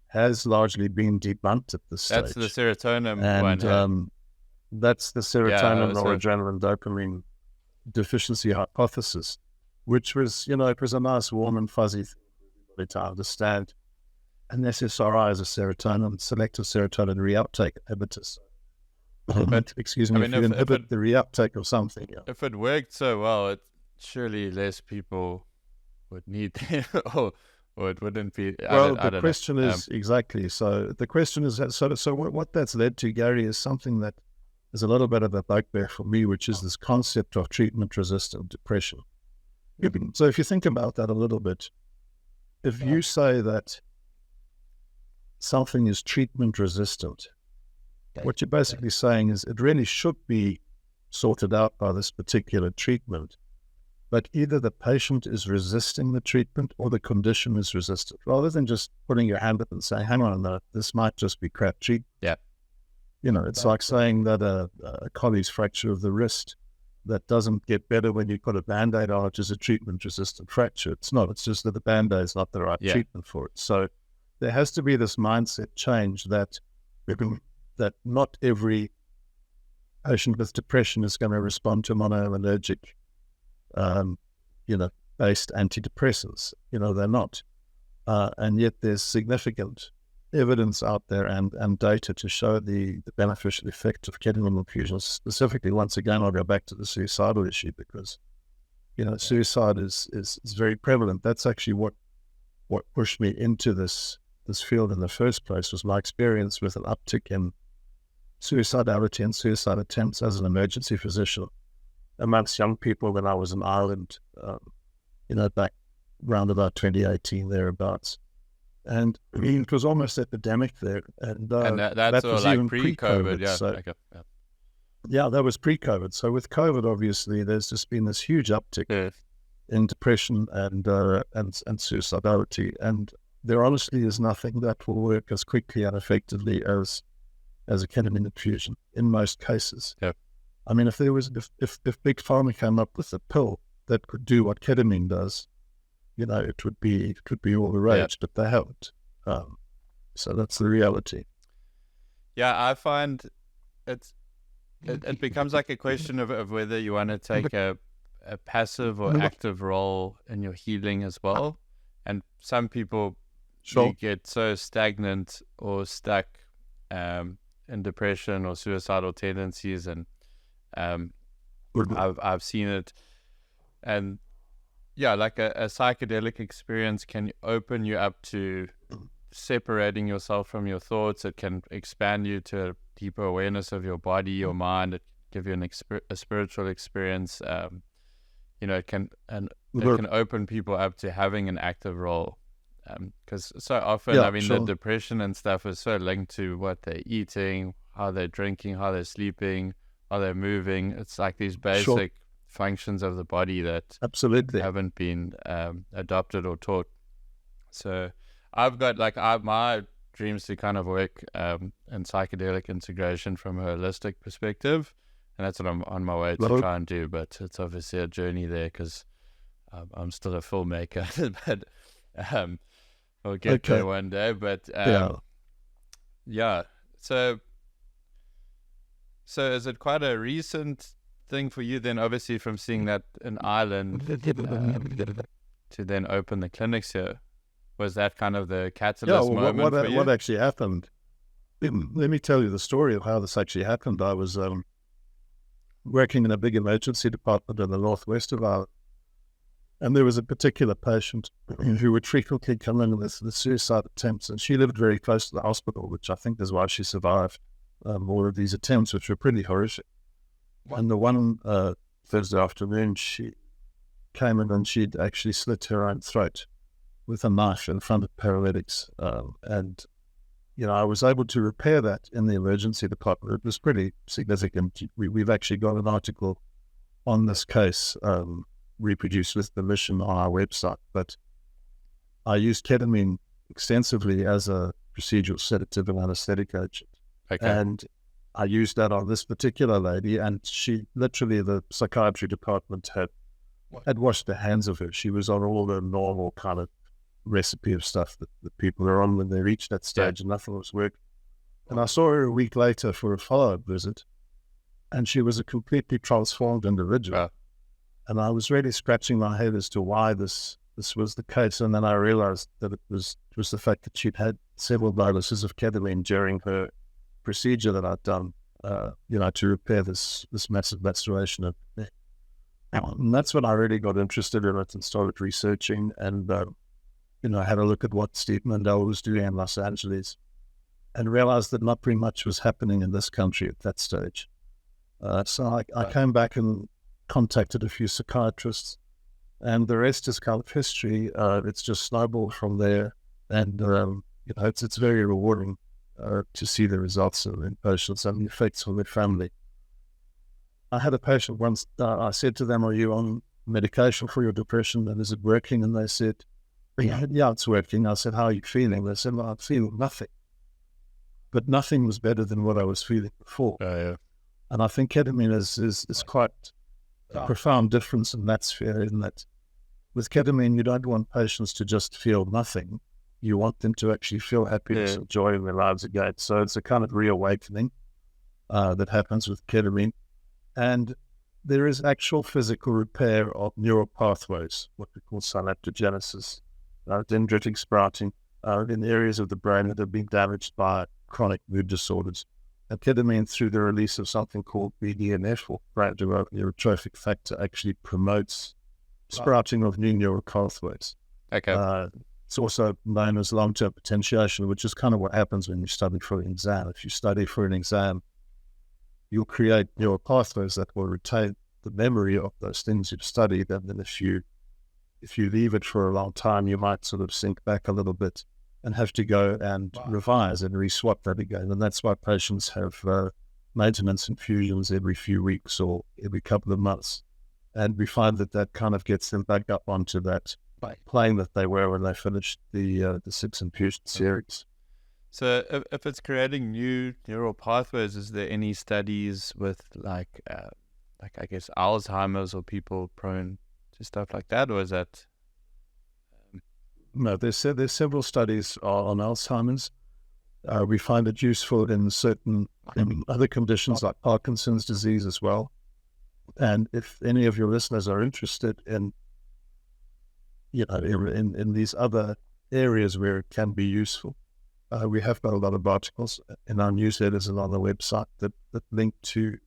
has largely been debunked at this stage. That's the serotonin one. That's the serotonin, noradrenaline, dopamine deficiency hypothesis, which was, it was a nice, warm and fuzzy thing for everybody to understand. And SSRI is a selective serotonin reuptake inhibitor. But, excuse me, if you inhibit the reuptake of something. If it worked so well, surely less people would need or it wouldn't be. The question is exactly. So the question is, so what that's led to, Gary, is something that is a little bit of a bugbear for me, which is this concept of treatment-resistant depression. So if you think about that a little bit, if you say that something is treatment-resistant, what you're basically saying is it really should be sorted out by this particular treatment, but either the patient is resisting the treatment or the condition is resistant, rather than just putting your hand up and saying, hang on a minute, this might just be crap treatment. It's like saying that a colleague's fracture of the wrist that doesn't get better when you put a Band-Aid on it is a treatment-resistant fracture. It's not. It's just that the Band-Aid is not the right treatment for it. So there has to be this mindset change that not every patient with depression is going to respond to monoaminergic, based antidepressants. They're not. And yet there's significant evidence out there and data to show the beneficial effect of ketamine infusions. Specifically, once again, I'll go back to the suicidal issue because, suicide is very prevalent. That's actually what pushed me into this field in the first place, was my experience with an uptick in suicidality and suicide attempts as an emergency physician amongst young people when I was in Ireland, back around about 2018, thereabouts. And it was almost epidemic there. And that's was like even pre-COVID, that was pre-COVID. So with COVID, obviously, there's just been this huge uptick in depression and suicidality. And there honestly is nothing that will work as quickly and effectively as a ketamine infusion in most cases. I mean, if Big Pharma came up with a pill that could do what ketamine does, it would be all the rage, but they haven't. So that's the reality. Yeah, I find it becomes like a question of whether you want to take a passive or active role in your healing as well. And some people you get so stagnant or stuck in depression or suicidal tendencies, and I've seen it. And yeah, like a psychedelic experience can open you up to separating yourself from your thoughts. It can expand you to a deeper awareness of your body, your mind. It give you a spiritual experience. It can open people up to having an active role. Because so often, the depression and stuff is so linked to what they're eating, how they're drinking, how they're sleeping, how they're moving. It's like these basic functions of the body that absolutely haven't been adopted or taught. So I've got my dreams to kind of work in psychedelic integration from a holistic perspective, and that's what I'm on my way to try and do. But it's obviously a journey there because I'm still a filmmaker, but we'll get there one day. But yeah. So is it quite a recent thing for you then, obviously, from seeing that in Ireland to then open the clinics here? Was that kind of the catalyst moment for you? What actually happened? Let me tell you the story of how this actually happened. I was working in a big emergency department in the northwest of Ireland, and there was a particular patient who would frequently come in with the suicide attempts, and she lived very close to the hospital, which I think is why she survived all of these attempts, which were pretty horrific. And the one Thursday afternoon, she came in and she'd actually slit her own throat with a knife in front of paramedics. And I was able to repair that in the emergency department. It was pretty significant. We've actually got an article on this case reproduced with permission on our website. But I used ketamine extensively as a procedural sedative and anesthetic agent. Okay. And I used that on this particular lady, and she literally, the psychiatry department had washed their hands of her. She was on all the normal kind of recipe of stuff that people are on when they reach that stage, and nothing was working. And I saw her a week later for a follow-up visit, and she was a completely transformed individual. And I was really scratching my head as to why this was the case. And then I realized that it was the fact that she'd had several doses of ketamine during her procedure that I'd done, to repair this massive laceration of the neck. And that's when I really got interested in it and started researching, and I had a look at what Steve Mandel was doing in Los Angeles, and realized that not very much was happening in this country at that stage. So I came back and contacted a few psychiatrists, and the rest is kind of history. It's just snowballed from there, and it's very rewarding to see the results in patients and the effects on their family. I had a patient once, I said to them, "Are you on medication for your depression, and is it working?" And they said, "Yeah, it's working." I said, "How are you feeling?" They said, "Well, I'm feeling nothing." But nothing was better than what I was feeling before. And I think ketamine is quite a profound difference in that sphere, in that with ketamine, you don't want patients to just feel nothing. You want them to actually feel happiness and joy in their lives again. So it's a kind of reawakening that happens with ketamine. And there is actual physical repair of neural pathways, what we call synaptogenesis, dendritic sprouting in areas of the brain that have been damaged by chronic mood disorders. And ketamine, through the release of something called BDNF, or brain-derived neurotrophic factor, actually promotes sprouting of new neural pathways. It's also known as long-term potentiation, which is kind of what happens when you study for an exam. If you study for an exam, you'll create neural pathways that will retain the memory of those things you've studied. And then if you leave it for a long time, you might sort of sink back a little bit and have to go and revise and re-swap that again. And that's why patients have maintenance infusions every few weeks or every couple of months. And we find that kind of gets them back up onto that plane that they were when they finished the 6 infusion series. So if it's creating new neural pathways, is there any studies with like I guess Alzheimer's or people prone stuff like that, or is that? No, there's several studies on Alzheimer's. We find it useful in certain other conditions like Parkinson's disease as well. And if any of your listeners are interested in, in these other areas where it can be useful, we have got a lot of articles in our newsletters and on the website that link to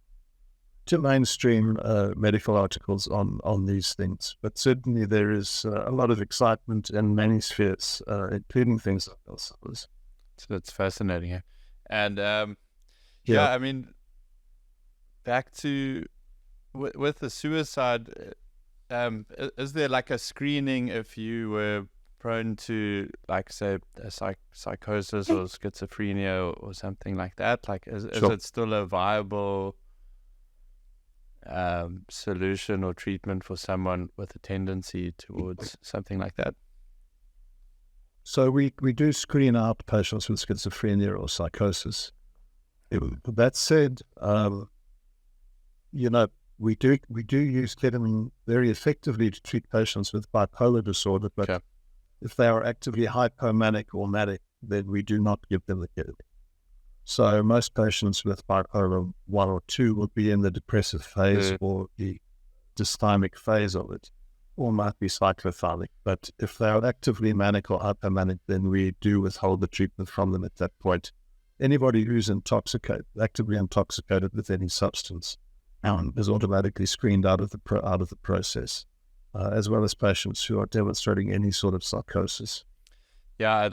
mainstream medical articles on these things. But certainly there is a lot of excitement in many spheres, including things like Alzheimer's. So that's fascinating. And I mean, back to with the suicide, is there like a screening if you were prone to, like, say, a psychosis or schizophrenia or something like that? Like, is it still a viable solution or treatment for someone with a tendency towards something like that? So we do screen out patients with schizophrenia or psychosis. That said, we do use ketamine very effectively to treat patients with bipolar disorder, but if they are actively hypomanic or manic, then we do not give them the ketamine. So most patients with bipolar 1 or 2 will be in the depressive phase or the dysthymic phase of it, or might be cyclothymic. But if they are actively manic or hypomanic, then we do withhold the treatment from them at that point. Anybody who's actively intoxicated with any substance is automatically screened out of the process, as well as patients who are demonstrating any sort of psychosis. Yeah,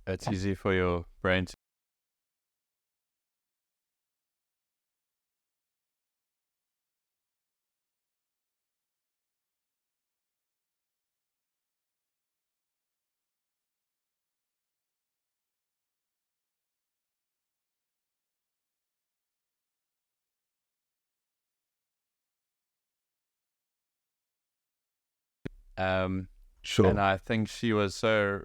it's easy for your brain to Sure. And I think she was so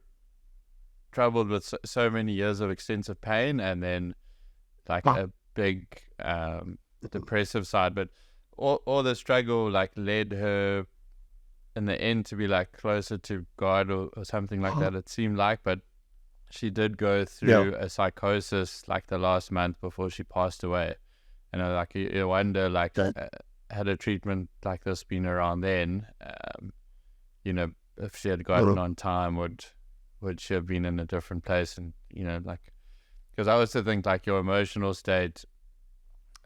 troubled with so many years of extensive pain, and then like a big depressive side, but all the struggle like led her in the end to be like closer to God or something like that, it seemed like. But she did go through a psychosis like the last month before she passed away, and like you wonder, like, had a treatment like this been around then, if she had gotten on time, would she have been in a different place? And like, because I also think like your emotional state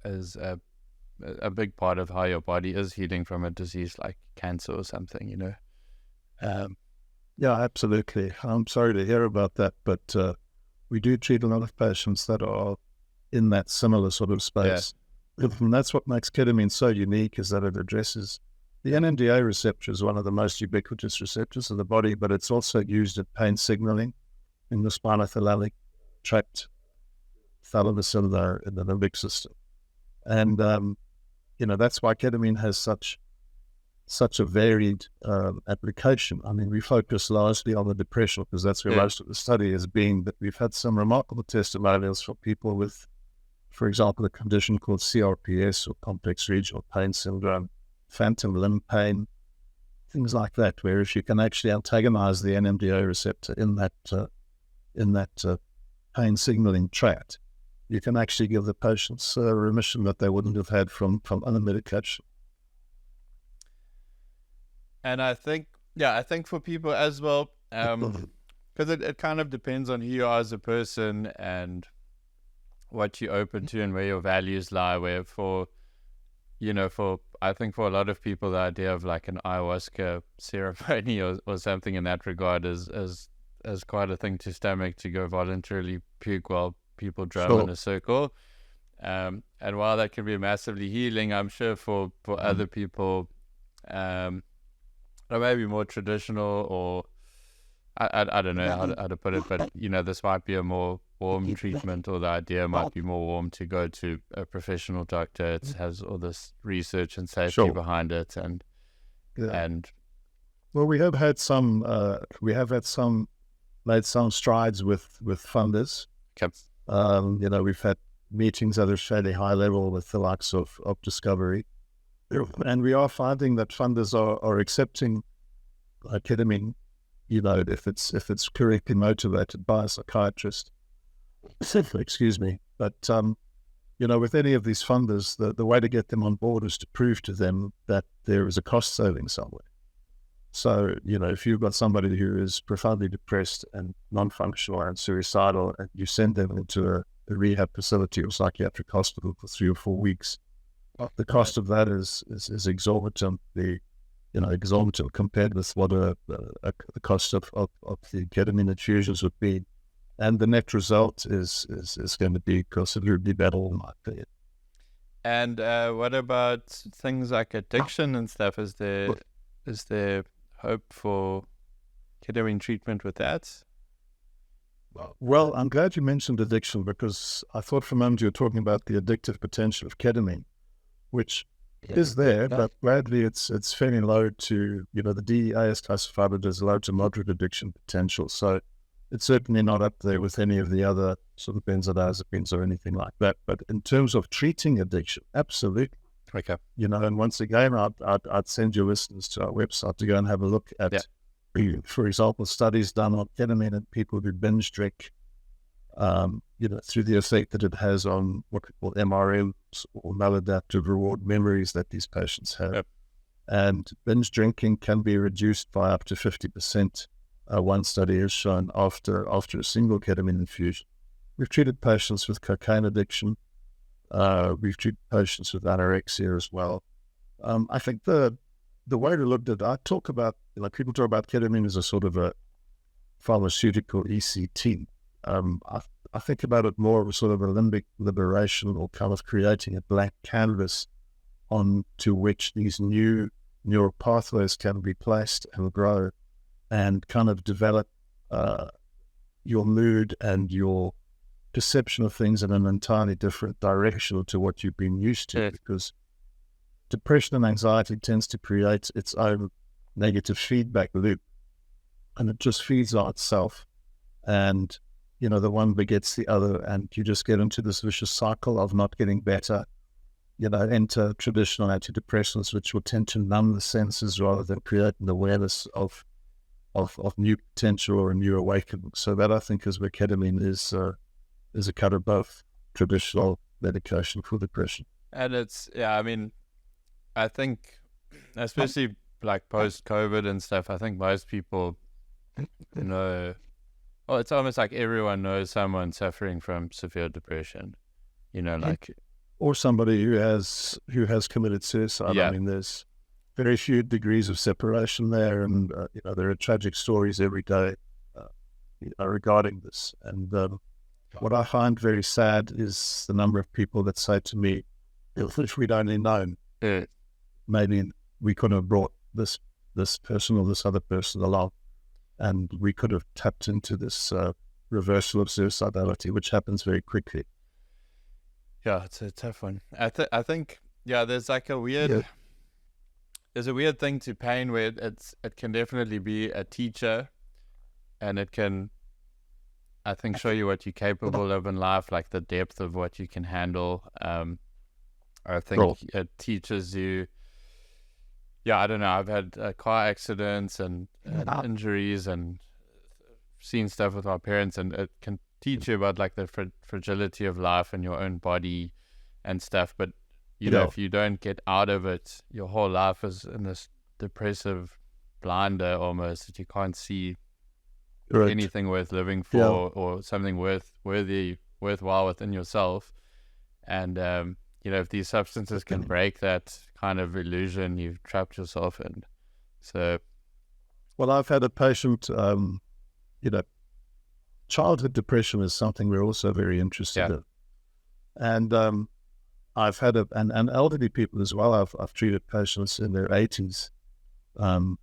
is a big part of how your body is healing from a disease like cancer or something. Yeah, absolutely. I'm sorry to hear about that, but we do treat a lot of patients that are in that similar sort of space. And that's what makes ketamine so unique, is that it addresses the NMDA receptor is one of the most ubiquitous receptors in the body, but it's also used in pain signaling in the spinothalamic tract, thalamus in the limbic system. And, that's why ketamine has such a varied application. I mean, we focus largely on the depression because that's where most of the study has been, but we've had some remarkable testimonials for people with, for example, a condition called CRPS, or complex regional pain syndrome, phantom limb pain, things like that, where if you can actually antagonize the NMDA receptor in that pain signaling tract, you can actually give the patients a remission that they wouldn't have had from other medication. And I think for people as well, because it kind of depends on who you are as a person and what you're open to and where your values lie, where I think for a lot of people, the idea of like an ayahuasca ceremony or something in that regard is quite a thing to stomach, to go voluntarily puke while people drum in a circle. And while that can be massively healing, I'm sure for other people, or maybe more traditional, or I don't know how to put it, but this might be a more warm treatment, or the idea might be more warm to go to a professional doctor. It has all this research and safety behind it, and well, we have had some made some strides with funders. We've had meetings at a fairly high level with the likes of Discovery, And we are finding that funders are accepting ketamine, if it's correctly motivated by a psychiatrist. Excuse me. But, with any of these funders, the way to get them on board is to prove to them that there is a cost saving somewhere. So, if you've got somebody who is profoundly depressed and non-functional and suicidal, and you send them into a rehab facility or psychiatric hospital for 3 or 4 weeks, the cost of that is exorbitant. Exorbitant compared with what the cost of the ketamine infusions would be, and the net result is going to be considerably better, in my opinion. And what about things like addiction and stuff? Is there hope for ketamine treatment with that? Well, I'm glad you mentioned addiction, because I thought for a moment you were talking about the addictive potential of ketamine, which is there, but gladly it's fairly low to, the DEA has classified it as low to moderate addiction potential. So it's certainly not up there with any of the other sort of benzodiazepines or anything like that. But in terms of treating addiction, absolutely. Okay. And once again, I'd send your listeners to our website to go and have a look at, for example, studies done on ketamine in people who binge drink, through the effect that it has on what we call MRMs, or maladaptive reward memories that these patients have. Yep. And binge drinking can be reduced by up to 50%. One study has shown after a single ketamine infusion. We've treated patients with cocaine addiction. We've treated patients with anorexia as well. I think the way to look at it, I talk about, people talk about ketamine as a sort of a pharmaceutical ECT. I think about it more of a sort of a limbic liberation, or kind of creating a blank canvas onto which these new neural pathways can be placed and grow, and kind of develop your mood and your perception of things in an entirely different direction to what you've been used to. Because depression and anxiety tends to create its own negative feedback loop, and it just feeds on itself, and the one begets the other, and you just get into this vicious cycle of not getting better. Enter traditional antidepressants, which will tend to numb the senses rather than create an awareness of new potential or a new awakening. So that, I think, is where ketamine is a cut above traditional medication for depression. And it's, I think, especially like post-COVID and stuff, I think most people it's almost like everyone knows someone suffering from severe depression, or somebody who has committed suicide. Yeah. There's very few degrees of separation there, and there are tragic stories every day regarding this. And what I find very sad is the number of people that say to me, if we'd only known, maybe we could have brought this person or this other person along, and we could have tapped into this reversal of suicidality, which happens very quickly. Yeah, it's a tough one. I think there's like a weird there's a weird thing to pain where it can definitely be a teacher, and it can, I think, show you what you're capable of in life, like the depth of what you can handle. I think it teaches you. Yeah, I don't know. I've had car accidents and injuries, and seen stuff with my parents, and it can teach you about like the fragility of life and your own body and stuff. But if you don't get out of it, your whole life is in this depressive blinder almost, that you can't see anything worth living for, or something worthwhile within yourself. And if these substances can break that kind of illusion you've trapped yourself in. So, well, I've had a patient, childhood depression is something we're also very interested in. And I've had and elderly people as well. I've treated patients in their 80s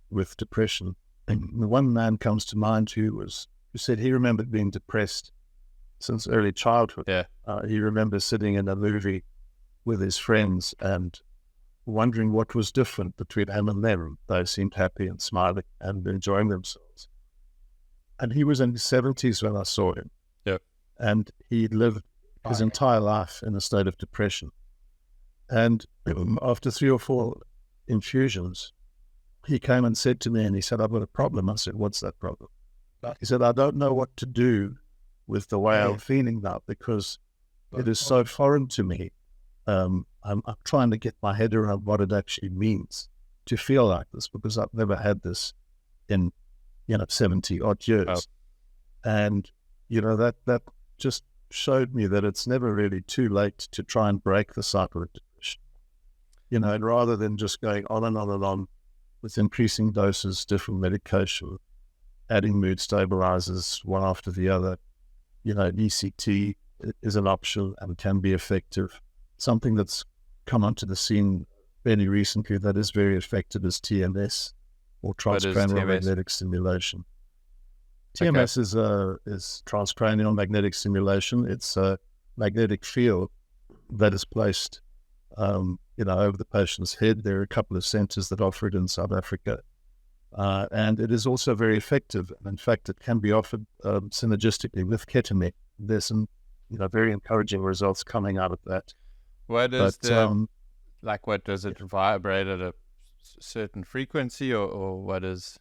with depression. And one man comes to mind who said he remembered being depressed since early childhood. He remembers sitting in a movie with his friends and wondering what was different between him and them. They seemed happy and smiling and enjoying themselves. And he was in his 70s when I saw him. And he lived his entire life in a state of depression. And after 3 or 4 infusions, he came and said to me, and he said, "I've got a problem." I said, "What's that problem?" He said, "I don't know what to do with the way I'm feeling now because it is so foreign to me. I'm trying to get my head around what it actually means to feel like this because I've never had this in, 70 odd years." Oh. And, that just showed me that it's never really too late to try and break the cycle of depression. And rather than just going on and on and on with increasing doses, different medication, adding mood stabilizers one after the other, ECT is an option and can be effective. Something that's come onto the scene fairly recently that is very effective is TMS, or transcranial magnetic stimulation. TMS is transcranial magnetic stimulation. It's a magnetic field that is placed, over the patient's head. There are a couple of centers that offer it in South Africa. And it is also very effective. And in fact, it can be offered synergistically with ketamine. There's some, very encouraging results coming out of that. What is what does it vibrate at a certain frequency or what is?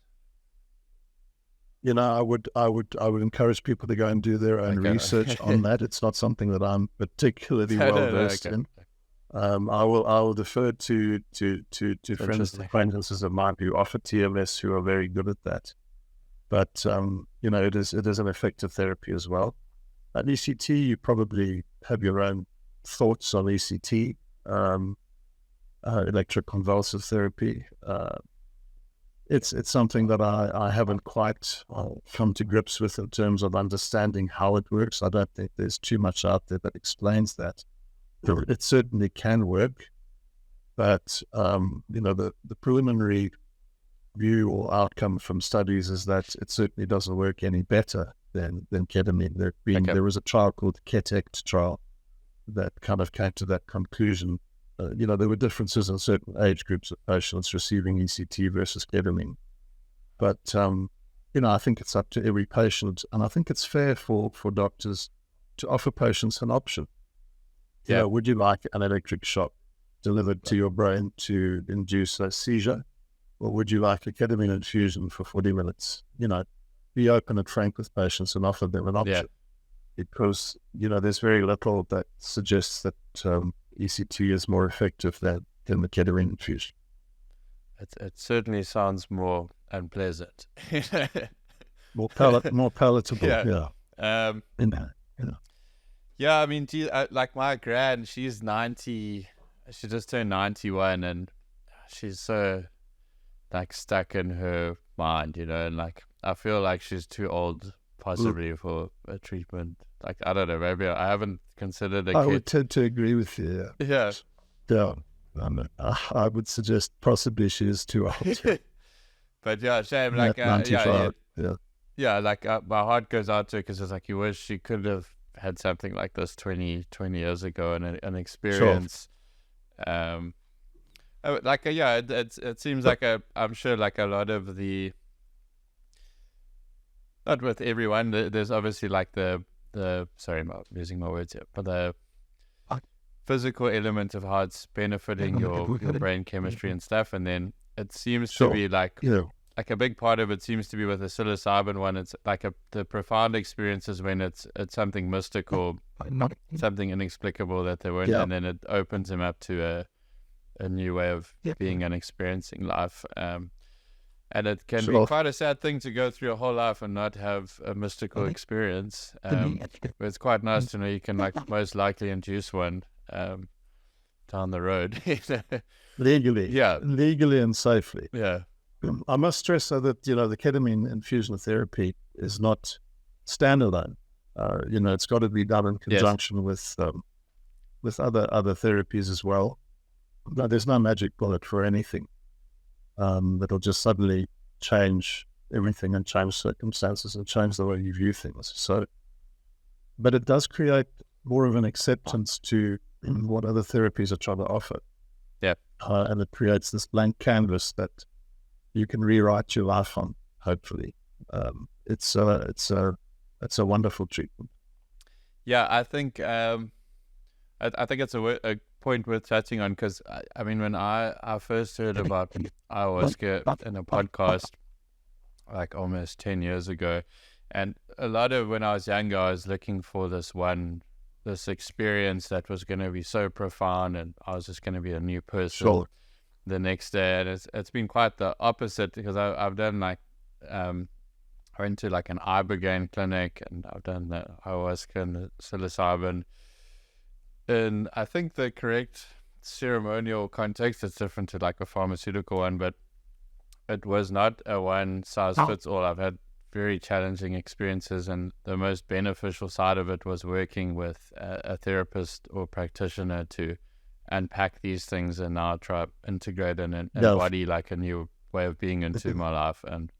I would encourage people to go and do their own research on that. It's not something that I'm particularly well versed in. I will defer to friends and acquaintances of mine who offer TMS who are very good at that. But it is an effective therapy as well. At ECT, you probably have your own thoughts on ECT, electroconvulsive therapy. It's something that I haven't quite come to grips with in terms of understanding how it works. I don't think there's too much out there that explains that. It certainly can work, but the preliminary view or outcome from studies is that it certainly doesn't work any better than ketamine. There was a trial called the KETECT trial that kind of came to that conclusion. There were differences in certain age groups of patients receiving ECT versus ketamine. But, I think it's up to every patient, and I think it's fair for doctors to offer patients an option. Would you like an electric shock delivered to your brain to induce a seizure? Or would you like a ketamine infusion for 40 minutes? Be open and frank with patients and offer them an option. Because, there's very little that suggests that ECT is more effective than the ketamine infusion. It certainly sounds more unpleasant. more palatable, yeah. Yeah, I mean, like my gran, she's 90, she just turned 91, and she's so, stuck in her mind, and, I feel like she's too old, possibly, for a treatment. I don't know, maybe I haven't considered it. I would tend to agree with you. Yeah. Yeah. I would suggest possibly she is too old. But yeah, shame. My heart goes out to her because it's you wish she could have had something like this 20 years ago and an experience. Sure. It seems I'm sure a lot of the, not with everyone, there's obviously sorry, I'm losing my words here, but the physical element of how it's benefiting your brain chemistry and stuff, and then it seems to be a big part of it seems to be with the psilocybin one. It's the profound experiences when it's something mystical, something inexplicable that they weren't, and then it opens them up to a new way of being and experiencing life. And it can be quite a sad thing to go through your whole life and not have a mystical experience. But it's quite nice to know you can most likely induce one down the road. Legally. Yeah. Legally and safely. Yeah. I must stress though that, the ketamine infusion therapy is not standalone. It's got to be done in conjunction with other therapies as well. No, there's no magic bullet for anything. That'll just suddenly change everything and change circumstances and change the way you view things. So, but it does create more of an acceptance to what other therapies are trying to offer. Yeah. And it creates this blank canvas that you can rewrite your life on, hopefully. It's a wonderful treatment. Yeah, I think I think it's a point worth touching on, because I mean, when I first heard about ayahuasca in a podcast, like almost 10 years ago, and a lot of when I was younger, I was looking for this experience that was going to be so profound, and I was just going to be a new person the next day. And it's been quite the opposite, because I've done like I went to like an ibogaine clinic, and I've done the ayahuasca and the psilocybin. And I think the correct ceremonial context is different to like a pharmaceutical one, but it was not a one size fits all. I've had very challenging experiences, and the most beneficial side of it was working with a therapist or practitioner to unpack these things and now try to integrate and embody like a new way of being into my life. And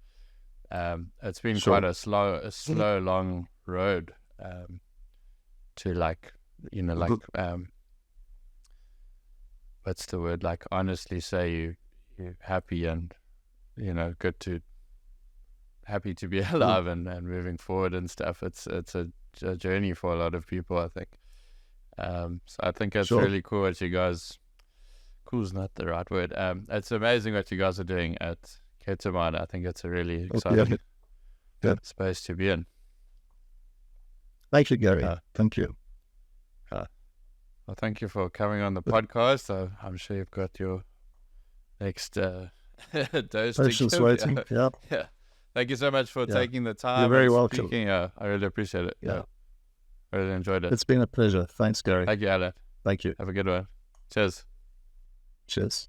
it's been quite a slow, long road to like, what's the word? Like honestly say you're happy and, happy to be alive and moving forward and stuff. It's a journey for a lot of people, I think. So I think it's really cool what you guys, cool is not the right word. It's amazing what you guys are doing at Ketamine. I think it's a really exciting space to be in. Thank you, Gary. Thank you. Well, thank you for coming on the podcast. I'm sure you've got your next dose. Patients waiting. Yeah. Thank you so much for taking the time. You're very welcome. I really appreciate it. I really enjoyed it. It's been a pleasure. Thanks, Gary. Thank you, Alan. Thank you. Have a good one. Cheers. Cheers.